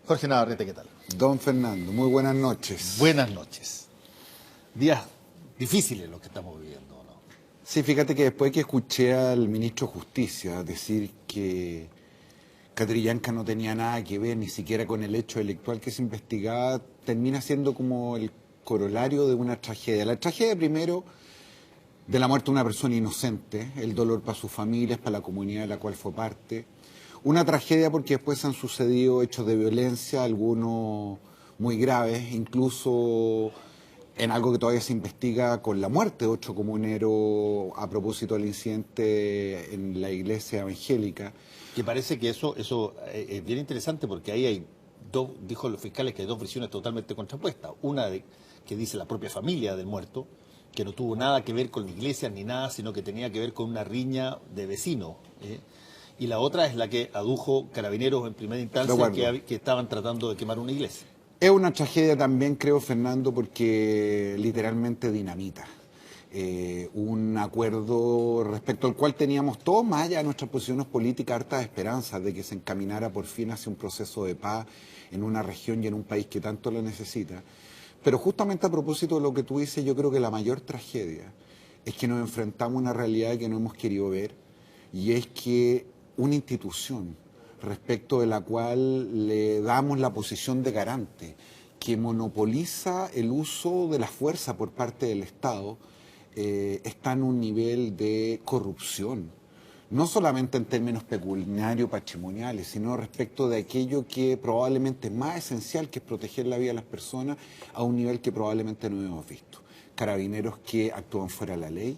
Jorge Navarrete, ¿qué tal? Don Fernando, muy buenas noches. Buenas noches. Días difíciles los que estamos viviendo, ¿no? Sí, fíjate que después que escuché al ministro de Justicia decir que Catrillanca no tenía nada que ver ni siquiera con el hecho delictual que se investigaba, termina siendo como el corolario de una tragedia. La tragedia primero de la muerte de una persona inocente, el dolor para sus familias, para la comunidad de la cual fue parte. Una tragedia porque después han sucedido hechos de violencia, algunos muy graves, incluso en algo que todavía se investiga con la muerte de otro comunero a propósito del incidente en la iglesia evangélica. Que parece que eso es bien interesante porque ahí hay dos, dijo los fiscales que hay dos versiones totalmente contrapuestas. Una que dice la propia familia del muerto, que no tuvo nada que ver con la iglesia ni nada, sino que tenía que ver con una riña de vecinos. Y la otra es la que adujo Carabineros en primera instancia que estaban tratando de quemar una iglesia. Es una tragedia también, creo, Fernando, porque literalmente dinamita. Un acuerdo respecto al cual teníamos todos, más allá de nuestras posiciones políticas, hartas esperanzas de que se encaminara por fin hacia un proceso de paz en una región y en un país que tanto lo necesita. Pero justamente a propósito de lo que tú dices, yo creo que la mayor tragedia es que nos enfrentamos a una realidad que no hemos querido ver, y es que una institución respecto de la cual le damos la posición de garante, que monopoliza el uso de la fuerza por parte del Estado, está en un nivel de corrupción, no solamente en términos pecuniarios, patrimoniales, sino respecto de aquello que probablemente es más esencial, que es proteger la vida de las personas, a un nivel que probablemente no hemos visto. Carabineros que actúan fuera de la ley,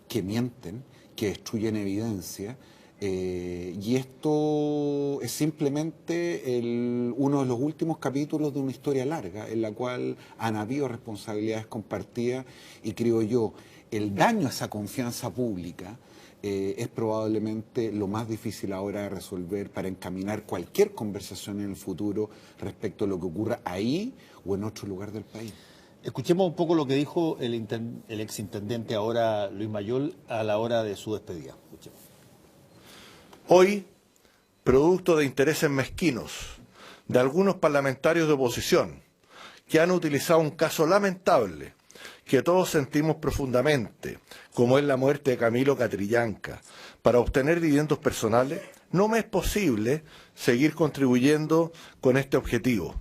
que mienten, que destruyen evidencia, y esto es simplemente uno de los últimos capítulos de una historia larga en la cual han habido responsabilidades compartidas, y creo yo, el daño a esa confianza pública es probablemente lo más difícil ahora de resolver para encaminar cualquier conversación en el futuro respecto a lo que ocurra ahí o en otro lugar del país. Escuchemos un poco lo que dijo el exintendente ahora, Luis Mayol, a la hora de su despedida. Escuchemos. Hoy, producto de intereses mezquinos de algunos parlamentarios de oposición que han utilizado un caso lamentable que todos sentimos profundamente, como es la muerte de Camilo Catrillanca, para obtener dividendos personales, no me es posible seguir contribuyendo con este objetivo,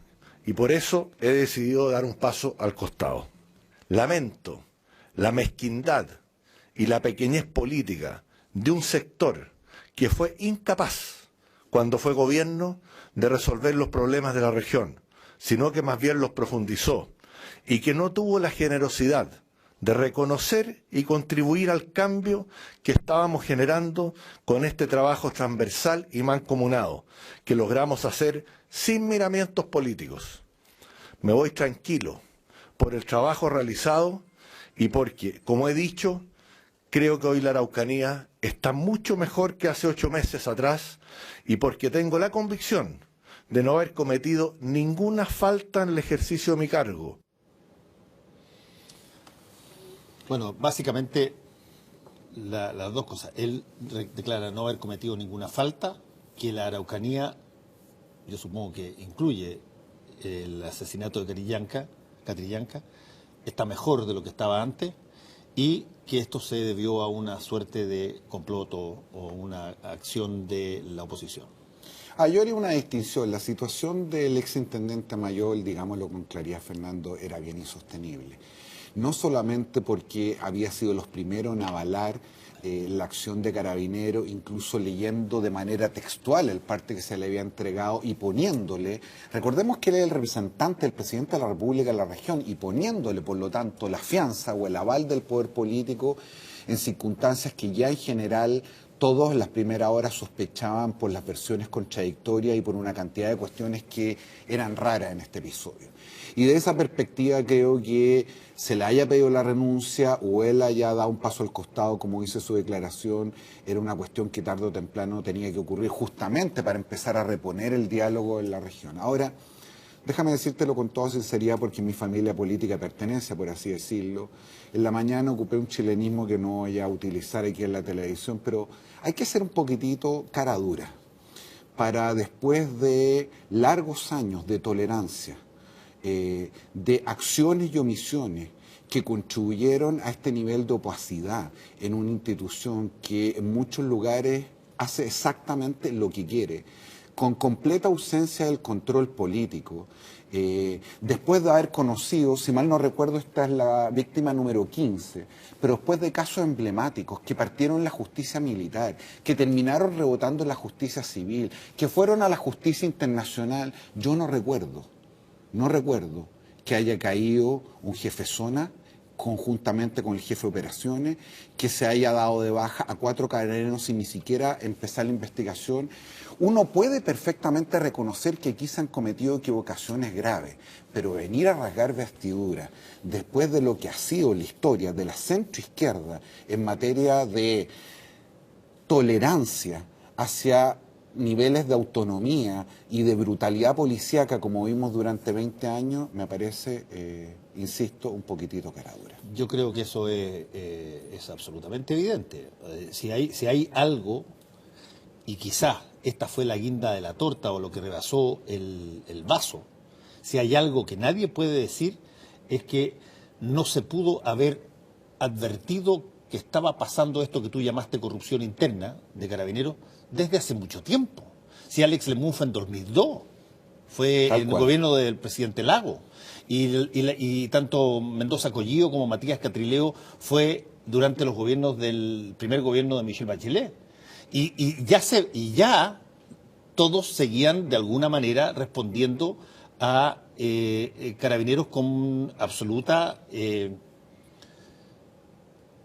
y por eso he decidido dar un paso al costado. Lamento la mezquindad y la pequeñez política de un sector que fue incapaz, cuando fue gobierno, de resolver los problemas de la región, sino que más bien los profundizó, y que no tuvo la generosidad de reconocer y contribuir al cambio que estábamos generando con este trabajo transversal y mancomunado, que logramos hacer sin miramientos políticos. Me voy tranquilo por el trabajo realizado y porque, como he dicho, creo que hoy la Araucanía está mucho mejor que hace 8 meses atrás, y porque tengo la convicción de no haber cometido ninguna falta en el ejercicio de mi cargo. Bueno, básicamente las dos cosas. Él declara no haber cometido ninguna falta, que la Araucanía, yo supongo que incluye el asesinato de Catrillanca, está mejor de lo que estaba antes, y que esto se debió a una suerte de complot o una acción de la oposición. Yo haría una distinción. La situación del exintendente Mayol, digámoslo con claridad, Fernando, era bien insostenible. No solamente porque había sido los primeros en avalar la acción de Carabineros, incluso leyendo de manera textual el parte que se le había entregado y poniéndole, recordemos que él es el representante del presidente de la República en la región, y poniéndole, por lo tanto, la fianza o el aval del poder político en circunstancias que ya en general todos en las primeras horas sospechaban por las versiones contradictorias y por una cantidad de cuestiones que eran raras en este episodio. Y de esa perspectiva creo que se le haya pedido la renuncia o él haya dado un paso al costado, como dice su declaración, era una cuestión que tarde o temprano tenía que ocurrir justamente para empezar a reponer el diálogo en la región. Ahora, déjame decírtelo con toda sinceridad, porque mi familia política pertenece, por así decirlo. En la mañana ocupé un chilenismo que no voy a utilizar aquí en la televisión, pero hay que ser un poquitito cara dura para, después de largos años de tolerancia, de acciones y omisiones que contribuyeron a este nivel de opacidad en una institución que en muchos lugares hace exactamente lo que quiere, con completa ausencia del control político, después de haber conocido, si mal no recuerdo, esta es la víctima número 15, pero después de casos emblemáticos que partieron en la justicia militar, que terminaron rebotando en la justicia civil, que fueron a la justicia internacional, yo no recuerdo que haya caído un jefe zona conjuntamente con el jefe de operaciones, que se haya dado de baja a 4 carabineros sin ni siquiera empezar la investigación. Uno puede perfectamente reconocer que aquí se han cometido equivocaciones graves, pero venir a rasgar vestiduras después de lo que ha sido la historia de la centroizquierda en materia de tolerancia hacia niveles de autonomía y de brutalidad policíaca como vimos durante 20 años, me parece, insisto, un poquitito caradura. Yo creo que eso es absolutamente evidente. Si hay algo, y quizás esta fue la guinda de la torta o lo que rebasó el vaso, si hay algo que nadie puede decir es que no se pudo haber advertido que estaba pasando esto que tú llamaste corrupción interna de Carabineros desde hace mucho tiempo. Si Alex Lemun fue en 2002, fue en el gobierno del presidente Lago, y tanto Mendoza Collillo como Matías Catrileo fue durante los gobiernos del primer gobierno de Michelle Bachelet. Y ya todos seguían de alguna manera respondiendo a Carabineros con absoluta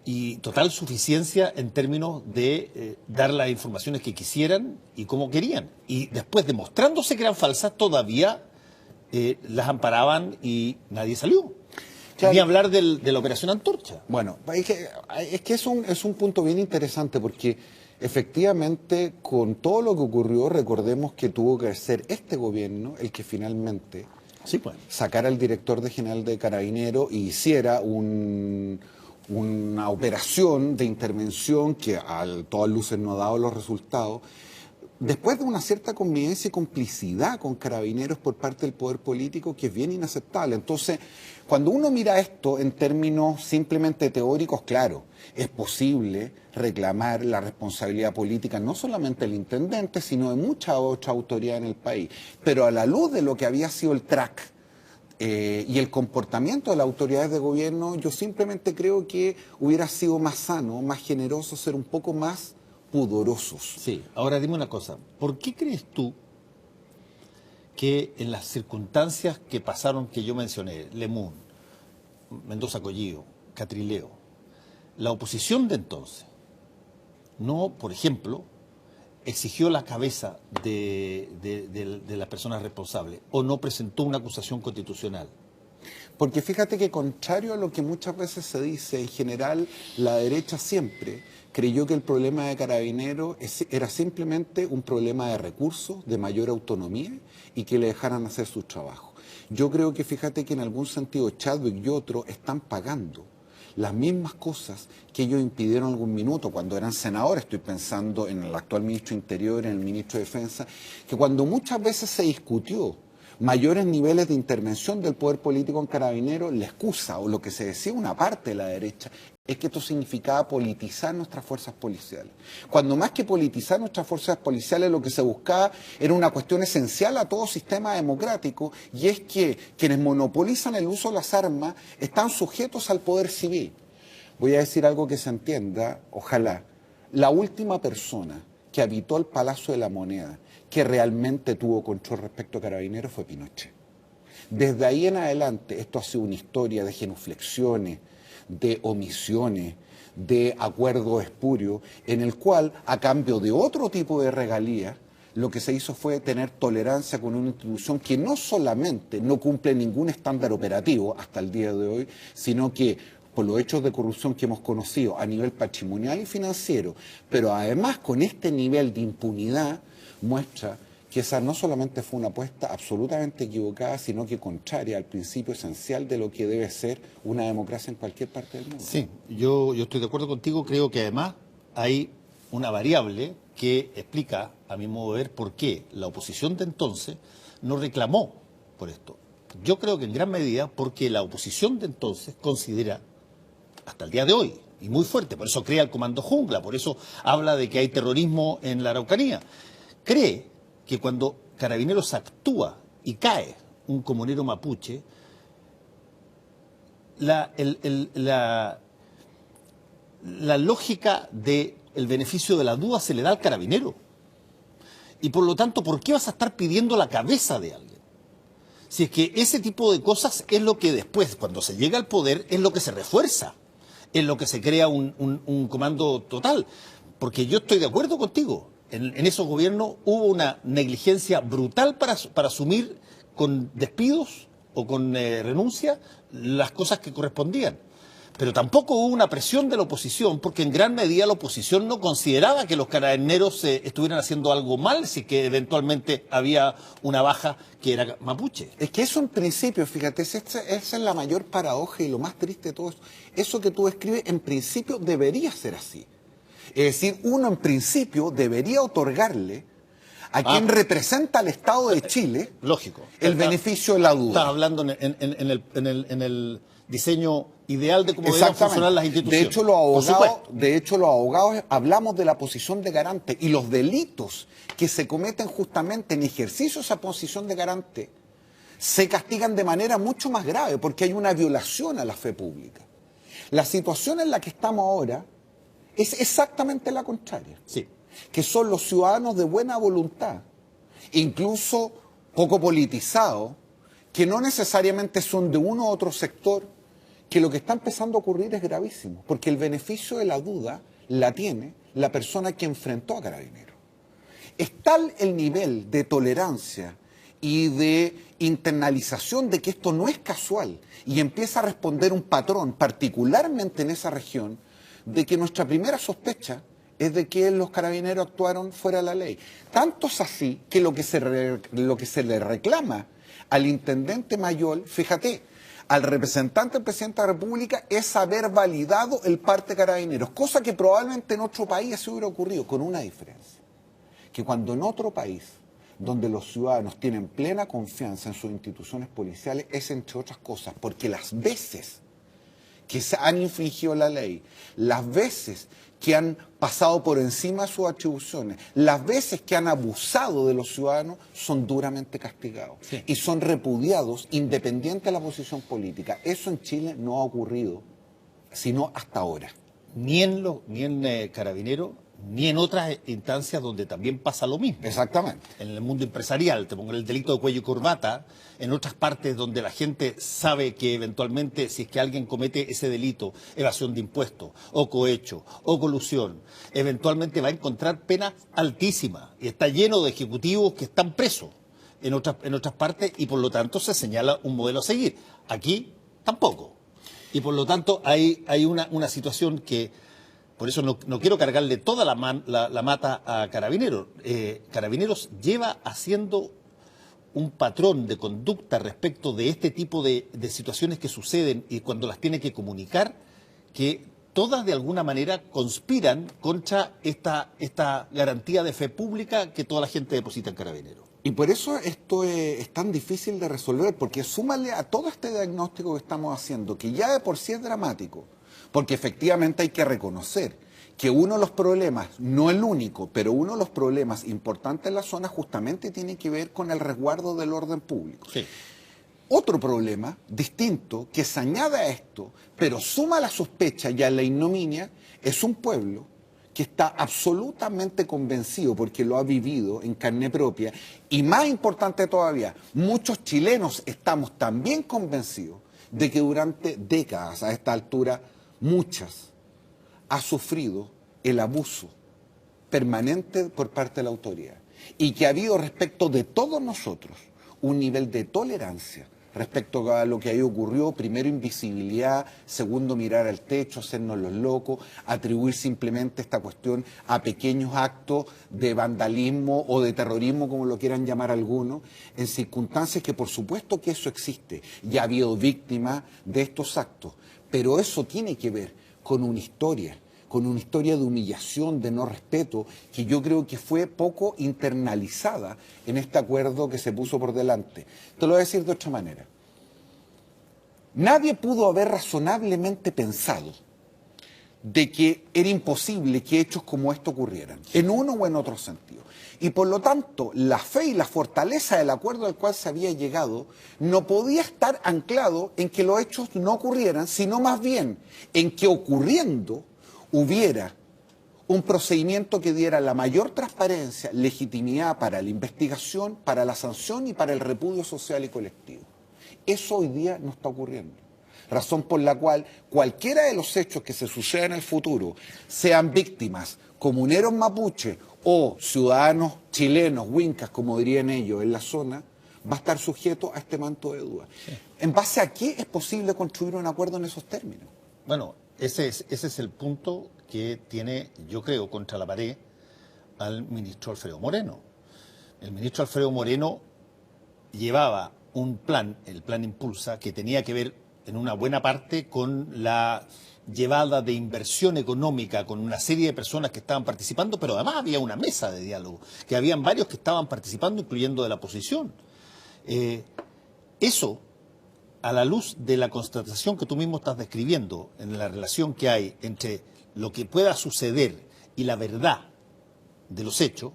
y total suficiencia en términos de dar las informaciones que quisieran y como querían. Y después, demostrándose que eran falsas, todavía las amparaban y nadie salió. Claro. Ni hablar de la Operación Antorcha. Bueno, es que es un punto bien interesante porque efectivamente con todo lo que ocurrió, recordemos que tuvo que ser este gobierno el que finalmente sí, pues, sacara al director general de Carabineros y hiciera una operación de intervención que a todas luces no ha dado los resultados, después de una cierta convivencia y complicidad con Carabineros por parte del poder político que es bien inaceptable. Entonces, cuando uno mira esto en términos simplemente teóricos, claro, es posible reclamar la responsabilidad política no solamente del intendente, sino de muchas otras autoridades en el país. Pero a la luz de lo que había sido el track y el comportamiento de las autoridades de gobierno, yo simplemente creo que hubiera sido más sano, más generoso, ser un poco más pudorosos. Sí, ahora dime una cosa, ¿por qué crees tú que en las circunstancias que pasaron, que yo mencioné, Lemun, Mendoza Collillo, Catrileo, la oposición de entonces no, por ejemplo, exigió la cabeza de las personas responsables o no presentó una acusación constitucional? Porque fíjate que contrario a lo que muchas veces se dice, en general la derecha siempre creyó que el problema de Carabineros era simplemente un problema de recursos, de mayor autonomía y que le dejaran hacer su trabajo. Yo creo que fíjate que en algún sentido Chadwick y otros están pagando las mismas cosas que ellos impidieron algún minuto cuando eran senadores. Estoy pensando en el actual ministro de Interior, en el ministro de Defensa, que cuando muchas veces se discutió mayores niveles de intervención del poder político en Carabineros, la excusa o lo que se decía una parte de la derecha es que esto significaba politizar nuestras fuerzas policiales. Cuando más que politizar nuestras fuerzas policiales, lo que se buscaba era una cuestión esencial a todo sistema democrático, y es que quienes monopolizan el uso de las armas están sujetos al poder civil. Voy a decir algo que se entienda, ojalá. La última persona que habitó el Palacio de la Moneda, que realmente tuvo control respecto a Carabineros, fue Pinochet. Desde ahí en adelante, esto ha sido una historia de genuflexiones, de omisiones, de acuerdos espurios, en el cual, a cambio de otro tipo de regalías, lo que se hizo fue tener tolerancia con una institución que no solamente no cumple ningún estándar operativo hasta el día de hoy, sino que por los hechos de corrupción que hemos conocido a nivel patrimonial y financiero, pero además con este nivel de impunidad, muestra que esa no solamente fue una apuesta absolutamente equivocada, sino que contraria al principio esencial de lo que debe ser una democracia en cualquier parte del mundo. Sí, yo estoy de acuerdo contigo, creo que además hay una variable que que explica, a mi modo de ver, por qué la oposición de entonces no reclamó por esto. Yo creo que en gran medida porque la oposición de entonces considera, hasta el día de hoy, y muy fuerte, por eso crea el Comando Jungla, por eso habla de que hay terrorismo en la Araucanía, cree que cuando Carabineros actúa y cae un comunero mapuche, la lógica del beneficio de la duda se le da al carabinero. Y por lo tanto, ¿por qué vas a estar pidiendo la cabeza de alguien? Si es que ese tipo de cosas es lo que después, cuando se llega al poder, es lo que se refuerza, es lo que se crea un comando total. Porque yo estoy de acuerdo contigo, en esos gobiernos hubo una negligencia brutal para asumir con despidos o con renuncia las cosas que correspondían. Pero tampoco hubo una presión de la oposición, porque en gran medida la oposición no consideraba que los carabineros estuvieran haciendo algo mal, si que eventualmente había una baja que era mapuche. Es que eso en principio, fíjate, esa es la mayor paradoja y lo más triste de todo esto. Eso que tú describes en principio debería ser así. Es decir, uno en principio debería otorgarle a quien representa al Estado de Chile, lógico, el beneficio de la duda. Estás hablando en el diseño ideal de cómo deben funcionar las instituciones. De hecho, los abogados hablamos de la posición de garante y los delitos que se cometen justamente en ejercicio de esa posición de garante se castigan de manera mucho más grave porque hay una violación a la fe pública. La situación en la que estamos ahora es exactamente la contraria. Sí. Que son los ciudadanos de buena voluntad, incluso poco politizados, que no necesariamente son de uno u otro sector, que lo que está empezando a ocurrir es gravísimo, porque el beneficio de la duda la tiene la persona que enfrentó a Carabineros. Es tal el nivel de tolerancia y de internalización de que esto no es casual y empieza a responder un patrón, particularmente en esa región, de que nuestra primera sospecha es de que los carabineros actuaron fuera de la ley. Tanto es así que lo que se le reclama al intendente Mayol, fíjate, al representante del presidente de la República, es haber validado el parte de carabineros, cosa que probablemente en otro país se hubiera ocurrido, con una diferencia, que cuando en otro país, donde los ciudadanos tienen plena confianza en sus instituciones policiales, es entre otras cosas, porque las veces que se han infringido la ley, las veces que han pasado por encima de sus atribuciones, las veces que han abusado de los ciudadanos, son duramente castigados. Sí. Y son repudiados independiente de la posición política. Eso en Chile no ha ocurrido, sino hasta ahora. Ni en Carabineros, ni en otras instancias donde también pasa lo mismo. Exactamente. En el mundo empresarial, te pongo el delito de cuello y corbata, en otras partes donde la gente sabe que eventualmente si es que alguien comete ese delito, evasión de impuestos, o cohecho, o colusión, eventualmente va a encontrar penas altísimas y está lleno de ejecutivos que están presos en otras partes y por lo tanto se señala un modelo a seguir. Aquí tampoco. Y por lo tanto hay una situación que... Por eso no quiero cargarle toda la mata a Carabineros. Carabineros lleva haciendo un patrón de conducta respecto de este tipo de situaciones que suceden y cuando las tiene que comunicar, que todas de alguna manera conspiran contra esta garantía de fe pública que toda la gente deposita en Carabineros. Y por eso esto es tan difícil de resolver, porque súmale a todo este diagnóstico que estamos haciendo, que ya de por sí es dramático, porque efectivamente hay que reconocer que uno de los problemas, no el único, pero uno de los problemas importantes en la zona justamente tiene que ver con el resguardo del orden público. Sí. Otro problema distinto que se añade a esto, pero suma a la sospecha y a la ignominia, es un pueblo que está absolutamente convencido, porque lo ha vivido en carne propia, y más importante todavía, muchos chilenos estamos también convencidos de que durante décadas a esta altura, muchas, ha sufrido el abuso permanente por parte de la autoridad y que ha habido respecto de todos nosotros un nivel de tolerancia respecto a lo que ahí ocurrió, primero invisibilidad, segundo mirar al techo, hacernos los locos, atribuir simplemente esta cuestión a pequeños actos de vandalismo o de terrorismo, como lo quieran llamar algunos, en circunstancias que por supuesto que eso existe, ya ha habido víctimas de estos actos, pero eso tiene que ver con una historia, con una historia de humillación, de no respeto, que yo creo que fue poco internalizada en este acuerdo que se puso por delante. Te lo voy a decir de otra manera. Nadie pudo haber razonablemente pensado de que era imposible que hechos como esto ocurrieran, en uno o en otro sentido. Y por lo tanto, la fe y la fortaleza del acuerdo al cual se había llegado no podía estar anclado en que los hechos no ocurrieran, sino más bien en que ocurriendo hubiera un procedimiento que diera la mayor transparencia, legitimidad para la investigación, para la sanción y para el repudio social y colectivo. Eso hoy día no está ocurriendo. Razón por la cual cualquiera de los hechos que se sucedan en el futuro, sean víctimas, comuneros mapuche o ciudadanos chilenos, huincas, como dirían ellos, en la zona, va a estar sujeto a este manto de duda. Sí. ¿En base a qué es posible construir un acuerdo en esos términos? Bueno, ese es el punto que tiene, yo creo, contra la pared al ministro Alfredo Moreno. El ministro Alfredo Moreno llevaba un plan, el plan Impulsa, que tenía que ver en una buena parte con la llevada de inversión económica con una serie de personas que estaban participando, pero además había una mesa de diálogo, que habían varios que estaban participando, incluyendo de la oposición. Eso, a la luz de la constatación que tú mismo estás describiendo en la relación que hay entre lo que pueda suceder y la verdad de los hechos,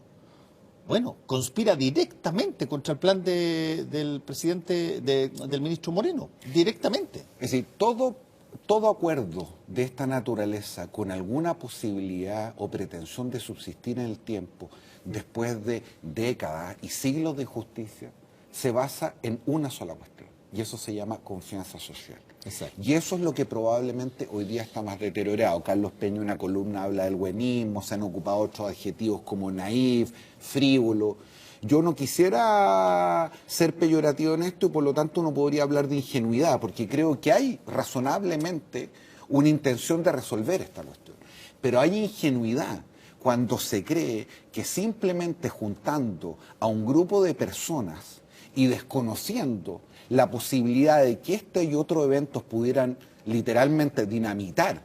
bueno, conspira directamente contra el plan del presidente, del ministro Moreno, directamente. Es decir, todo acuerdo de esta naturaleza con alguna posibilidad o pretensión de subsistir en el tiempo, después de décadas y siglos de injusticia, se basa en una sola cuestión, y eso se llama confianza social. Exacto. Y eso es lo que probablemente hoy día está más deteriorado. Carlos Peña en una columna habla del buenismo, se han ocupado otros adjetivos como naif, frívolo. Yo no quisiera ser peyorativo en esto y por lo tanto no podría hablar de ingenuidad, porque creo que hay razonablemente una intención de resolver esta cuestión. Pero hay ingenuidad cuando se cree que simplemente juntando a un grupo de personas y desconociendo la posibilidad de que este y otros eventos pudieran literalmente dinamitar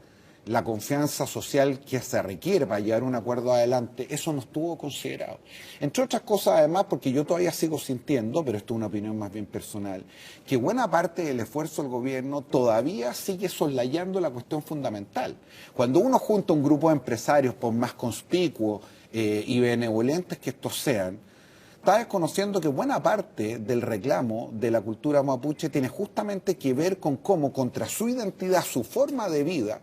la confianza social que se requiere para llevar un acuerdo adelante, eso no estuvo considerado. Entre otras cosas, además, porque yo todavía sigo sintiendo, pero esto es una opinión más bien personal, que buena parte del esfuerzo del gobierno todavía sigue soslayando la cuestión fundamental. Cuando uno junta un grupo de empresarios, por más conspicuos y benevolentes que estos sean, está desconociendo que buena parte del reclamo de la cultura mapuche tiene justamente que ver con cómo contra su identidad, su forma de vida,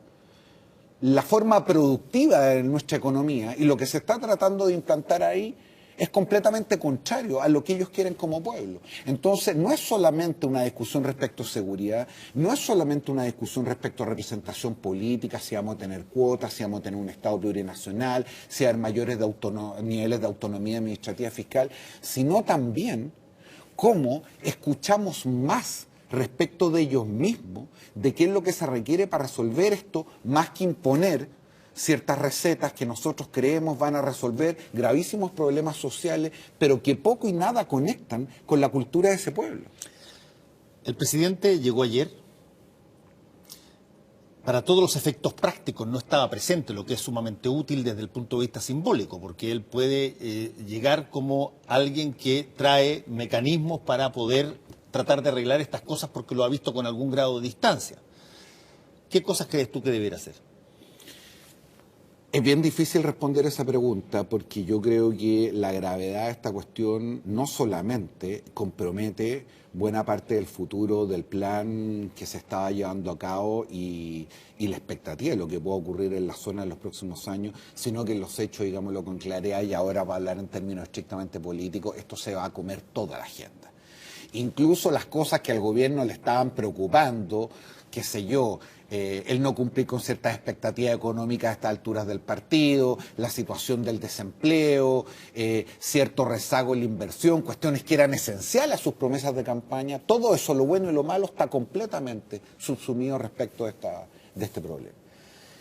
la forma productiva de nuestra economía y lo que se está tratando de implantar ahí es completamente contrario a lo que ellos quieren como pueblo. Entonces, no es solamente una discusión respecto a seguridad, no es solamente una discusión respecto a representación política, si vamos a tener cuotas, si vamos a tener un Estado plurinacional, si hay mayores niveles de autonomía administrativa fiscal, sino también cómo escuchamos más respecto de ellos mismos, de qué es lo que se requiere para resolver esto, más que imponer ciertas recetas que nosotros creemos van a resolver gravísimos problemas sociales, pero que poco y nada conectan con la cultura de ese pueblo. El presidente llegó ayer, para todos los efectos prácticos no estaba presente, lo que es sumamente útil desde el punto de vista simbólico, porque él puede llegar como alguien que trae mecanismos para poder tratar de arreglar estas cosas porque lo ha visto con algún grado de distancia. ¿Qué cosas crees tú que debería hacer? Es bien difícil responder esa pregunta porque yo creo que la gravedad de esta cuestión no solamente compromete buena parte del futuro del plan que se estaba llevando a cabo y la expectativa de lo que pueda ocurrir en la zona en los próximos años, sino que en los hechos, digámoslo con claridad, y ahora para hablar en términos estrictamente políticos, esto se va a comer toda la agenda. Incluso las cosas que al gobierno le estaban preocupando, qué sé yo, el no cumplir con ciertas expectativas económicas a estas alturas del partido, la situación del desempleo, cierto rezago en la inversión, cuestiones que eran esenciales a sus promesas de campaña, todo eso, lo bueno y lo malo, está completamente subsumido respecto de este problema.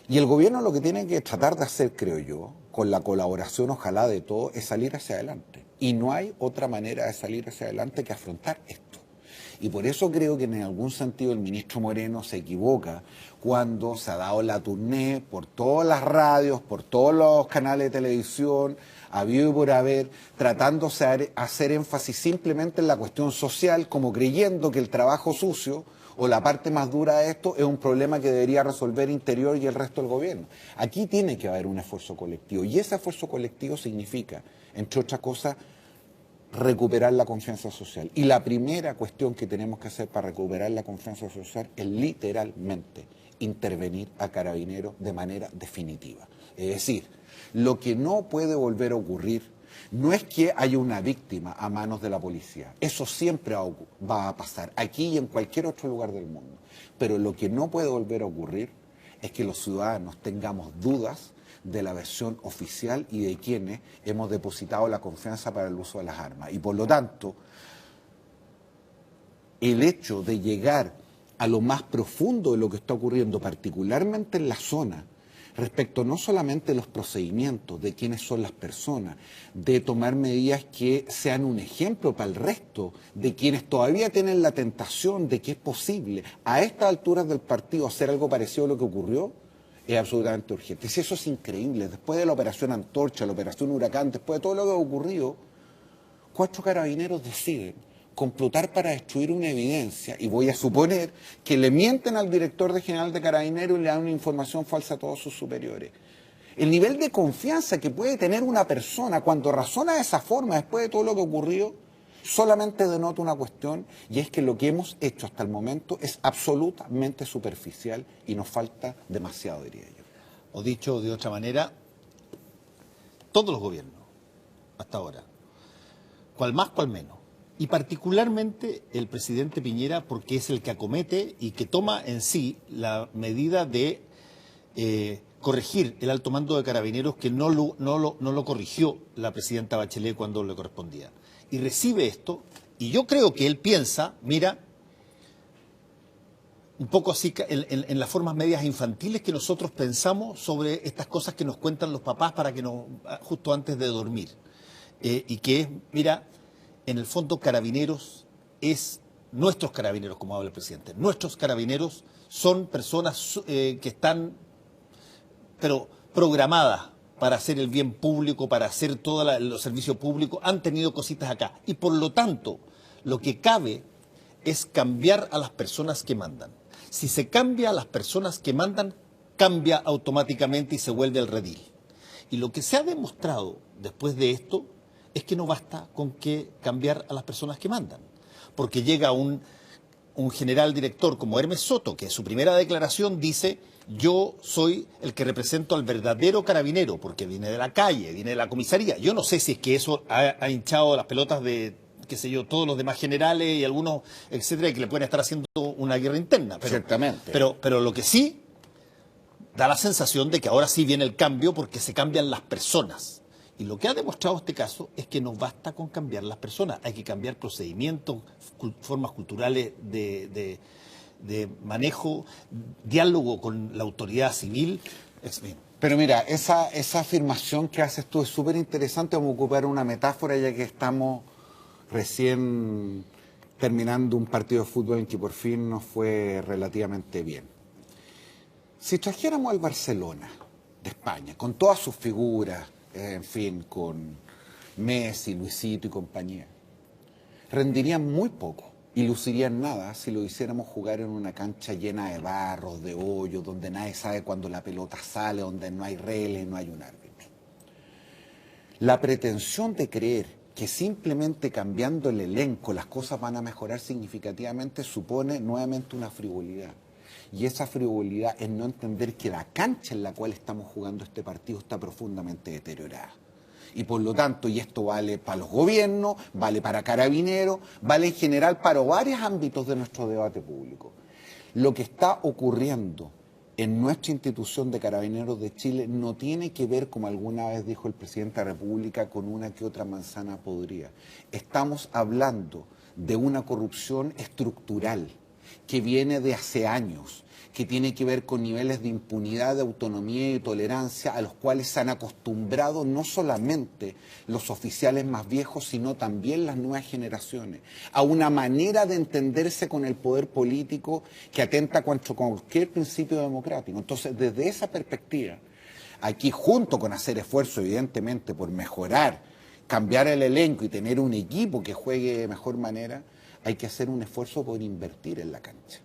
Y el gobierno lo que tiene que tratar de hacer, creo yo, con la colaboración ojalá de todos, es salir hacia adelante. Y no hay otra manera de salir hacia adelante que afrontar esto. Y por eso creo que en algún sentido el ministro Moreno se equivoca cuando se ha dado la tournée por todas las radios, por todos los canales de televisión, habido y por haber, tratándose de hacer énfasis simplemente en la cuestión social, como creyendo que el trabajo sucio o la parte más dura de esto es un problema que debería resolver Interior y el resto del gobierno. Aquí tiene que haber un esfuerzo colectivo, y ese esfuerzo colectivo significa, entre otras cosas, recuperar la confianza social. Y la primera cuestión que tenemos que hacer para recuperar la confianza social es literalmente intervenir a Carabineros de manera definitiva. Es decir, lo que no puede volver a ocurrir no es que haya una víctima a manos de la policía. Eso siempre va a pasar, aquí y en cualquier otro lugar del mundo. Pero lo que no puede volver a ocurrir es que los ciudadanos tengamos dudas de la versión oficial y de quienes hemos depositado la confianza para el uso de las armas. Y por lo tanto, el hecho de llegar a lo más profundo de lo que está ocurriendo, particularmente en la zona, respecto no solamente de los procedimientos, de quiénes son las personas, de tomar medidas que sean un ejemplo para el resto, de quienes todavía tienen la tentación de que es posible a estas alturas del partido hacer algo parecido a lo que ocurrió, es absolutamente urgente. Y si eso es increíble, después de la operación Antorcha, la operación Huracán, después de todo lo que ha ocurrido, 4 carabineros deciden complotar para destruir una evidencia, y voy a suponer que le mienten al director general de Carabineros y le dan una información falsa a todos sus superiores. El nivel de confianza que puede tener una persona cuando razona de esa forma después de todo lo que ocurrió, solamente denota una cuestión, y es que lo que hemos hecho hasta el momento es absolutamente superficial y nos falta demasiado, diría yo. O dicho de otra manera, todos los gobiernos, hasta ahora, cual más, cual menos, y particularmente el presidente Piñera, porque es el que acomete y que toma en sí la medida de corregir el alto mando de Carabineros, que no lo corrigió la presidenta Bachelet cuando le correspondía. Y recibe esto, y yo creo que él piensa, mira, un poco así en las formas medias infantiles que nosotros pensamos sobre estas cosas que nos cuentan los papás para que justo antes de dormir. Y que es, mira, en el fondo Carabineros es nuestros carabineros, como habla el presidente. Nuestros carabineros son personas que están, pero programadas para hacer el bien público, para hacer todos los servicios públicos, han tenido cositas acá. Y por lo tanto, lo que cabe es cambiar a las personas que mandan. Si se cambia a las personas que mandan, cambia automáticamente y se vuelve al redil. Y lo que se ha demostrado después de esto es que no basta con que cambiar a las personas que mandan. Porque llega un general director como Hermes Soto, que en su primera declaración dice: yo soy el que represento al verdadero carabinero, porque viene de la calle, viene de la comisaría. Yo no sé si es que eso ha hinchado las pelotas de, qué sé yo, todos los demás generales y algunos, etcétera, que le pueden estar haciendo una guerra interna. Ciertamente. Pero lo que sí da la sensación de que ahora sí viene el cambio, porque se cambian las personas. Y lo que ha demostrado este caso es que no basta con cambiar las personas, hay que cambiar procedimientos, formas culturales de manejo, diálogo con la autoridad civil. Pero mira, esa afirmación que haces tú es súper interesante. Vamos a ocupar una metáfora, ya que estamos recién terminando un partido de fútbol en que por fin nos fue relativamente bien. Si trajéramos al Barcelona de España, con todas sus figuras, en fin, con Messi, Luisito y compañía, rendirían muy poco y lucirían nada si lo hiciéramos jugar en una cancha llena de barros, de hoyos, donde nadie sabe cuándo la pelota sale, donde no hay reles, no hay un árbitro. La pretensión de creer que simplemente cambiando el elenco las cosas van a mejorar significativamente supone nuevamente una frivolidad. Y esa frivolidad es no entender que la cancha en la cual estamos jugando este partido está profundamente deteriorada. Y por lo tanto, y esto vale para los gobiernos, vale para Carabineros, vale en general para varios ámbitos de nuestro debate público. Lo que está ocurriendo en nuestra institución de Carabineros de Chile no tiene que ver, como alguna vez dijo el presidente de la República, con una que otra manzana podrida. Estamos hablando de una corrupción estructural que viene de hace años, que tiene que ver con niveles de impunidad, de autonomía y tolerancia a los cuales se han acostumbrado no solamente los oficiales más viejos, sino también las nuevas generaciones, a una manera de entenderse con el poder político que atenta contra cualquier principio democrático. Entonces, desde esa perspectiva, aquí junto con hacer esfuerzo, evidentemente, por mejorar, cambiar el elenco y tener un equipo que juegue de mejor manera, hay que hacer un esfuerzo por invertir en la cancha.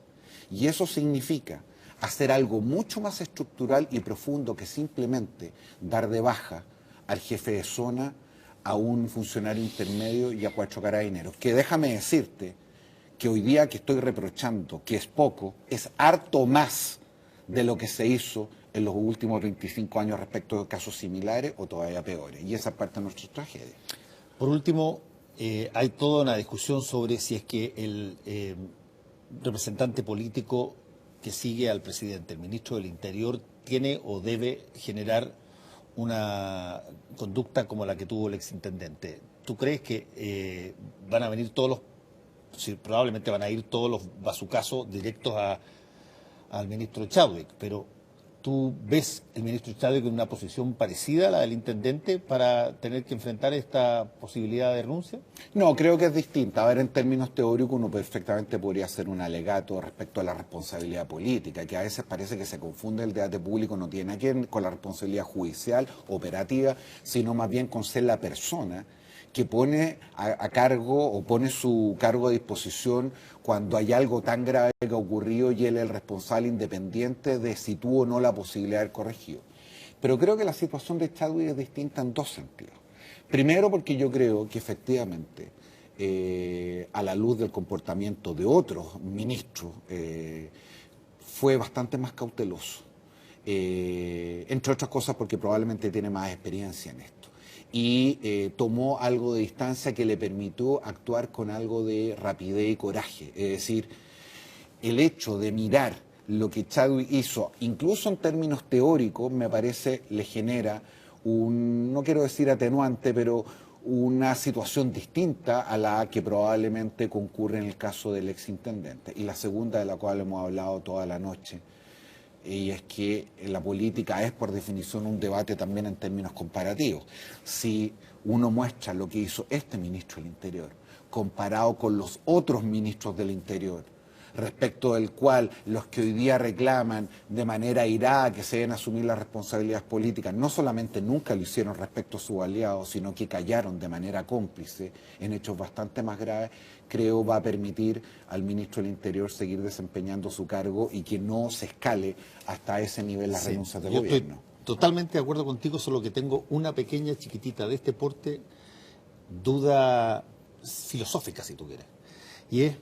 Y eso significa hacer algo mucho más estructural y profundo que simplemente dar de baja al jefe de zona, a un funcionario intermedio y a 4 carabineros. Que déjame decirte que hoy día que estoy reprochando que es poco, es harto más de lo que se hizo en los últimos 25 años respecto de casos similares o todavía peores. Y esa es parte de nuestra tragedia. Por último, hay toda una discusión sobre si es que el representante político que sigue al presidente, el ministro del Interior, tiene o debe generar una conducta como la que tuvo el exintendente. ¿Tú crees que van a venir probablemente van a ir todos los bazucazos directos al ministro Chadwick, pero ¿tú ves el ministro Chadwick en una posición parecida a la del intendente para tener que enfrentar esta posibilidad de renuncia? No, creo que es distinta. A ver, en términos teóricos uno perfectamente podría hacer un alegato respecto a la responsabilidad política, que a veces parece que se confunde el debate público, no tiene que ver con la responsabilidad judicial, operativa, sino más bien con ser la persona que pone a cargo o pone su cargo a disposición cuando hay algo tan grave que ha ocurrido y él es el responsable independiente de si tuvo o no la posibilidad de haber corregido. Pero creo que la situación de Chadwick es distinta en 2 sentidos. Primero porque yo creo que efectivamente, a la luz del comportamiento de otros ministros, fue bastante más cauteloso. Entre otras cosas porque probablemente tiene más experiencia en esto. Y tomó algo de distancia que le permitió actuar con algo de rapidez y coraje. Es decir, el hecho de mirar lo que Chadwick hizo, incluso en términos teóricos, me parece le genera no quiero decir atenuante, pero una situación distinta a la que probablemente concurre en el caso del exintendente. Y la segunda, de la cual hemos hablado toda la noche, y es que la política es por definición un debate también en términos comparativos. Si uno muestra lo que hizo este ministro del Interior comparado con los otros ministros del Interior, respecto del cual los que hoy día reclaman de manera airada que se deben asumir las responsabilidades políticas, no solamente nunca lo hicieron respecto a sus aliados, sino que callaron de manera cómplice en hechos bastante más graves, creo va a permitir al ministro del Interior seguir desempeñando su cargo y que no se escale hasta ese nivel las renuncias de gobierno. Estoy totalmente de acuerdo contigo, solo que tengo una pequeña, chiquitita de este porte, duda filosófica, si tú quieres. Y es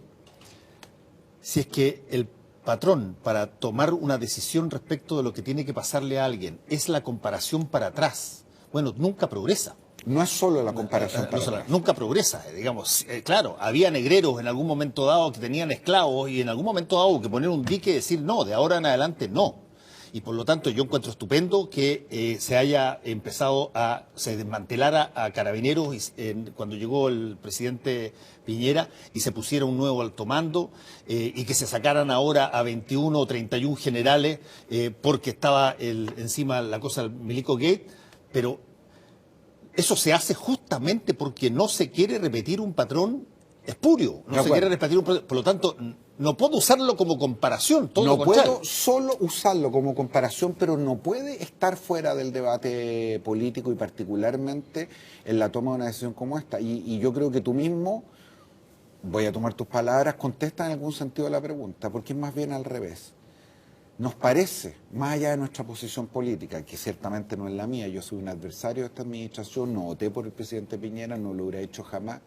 si es que el patrón para tomar una decisión respecto de lo que tiene que pasarle a alguien es la comparación para atrás, bueno, nunca progresa. No es solo la comparación para atrás. Nunca progresa, digamos. Claro, había negreros en algún momento dado que tenían esclavos y en algún momento dado que poner un dique y decir no, de ahora en adelante no. Y por lo tanto yo encuentro estupendo que se haya empezado se desmantelara a Carabineros cuando llegó el presidente Piñera y se pusiera un nuevo alto mando y que se sacaran ahora a 21 o 31 generales porque estaba encima la cosa del Milico Gate, pero eso se hace justamente porque no se quiere repetir un patrón espurio, no se quiere repetir un patrón, por lo tanto no puedo usarlo como comparación, todo no lo contrario. Puedo solo usarlo como comparación, pero no puede estar fuera del debate político y particularmente en la toma de una decisión como esta. Y yo creo que tú mismo, voy a tomar tus palabras, contestas en algún sentido la pregunta, porque es más bien al revés. Nos parece, más allá de nuestra posición política, que ciertamente no es la mía, yo soy un adversario de esta administración, no voté por el presidente Piñera, no lo hubiera hecho jamás.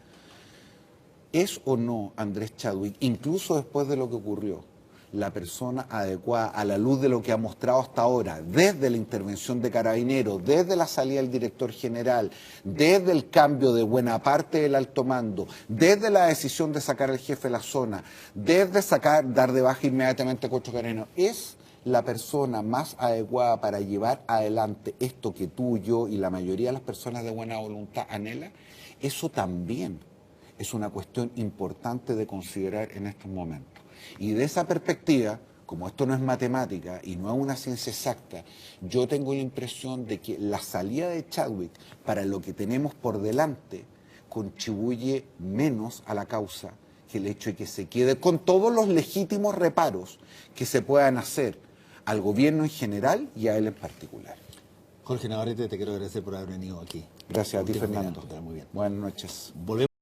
¿Es o no Andrés Chadwick, incluso después de lo que ocurrió, la persona adecuada a la luz de lo que ha mostrado hasta ahora, desde la intervención de Carabineros, desde la salida del director general, desde el cambio de buena parte del alto mando, desde la decisión de sacar al jefe de la zona, desde dar de baja inmediatamente a 4 Carabineros? ¿Es la persona más adecuada para llevar adelante esto que tú, yo y la mayoría de las personas de buena voluntad anhelan? Eso también es una cuestión importante de considerar en estos momentos. Y de esa perspectiva, como esto no es matemática y no es una ciencia exacta, yo tengo la impresión de que la salida de Chadwick para lo que tenemos por delante contribuye menos a la causa que el hecho de que se quede con todos los legítimos reparos que se puedan hacer al gobierno en general y a él en particular. Jorge Navarrete, te quiero agradecer por haber venido aquí. Gracias a ti, Fernando. Muy bien. Buenas noches. Volvemos.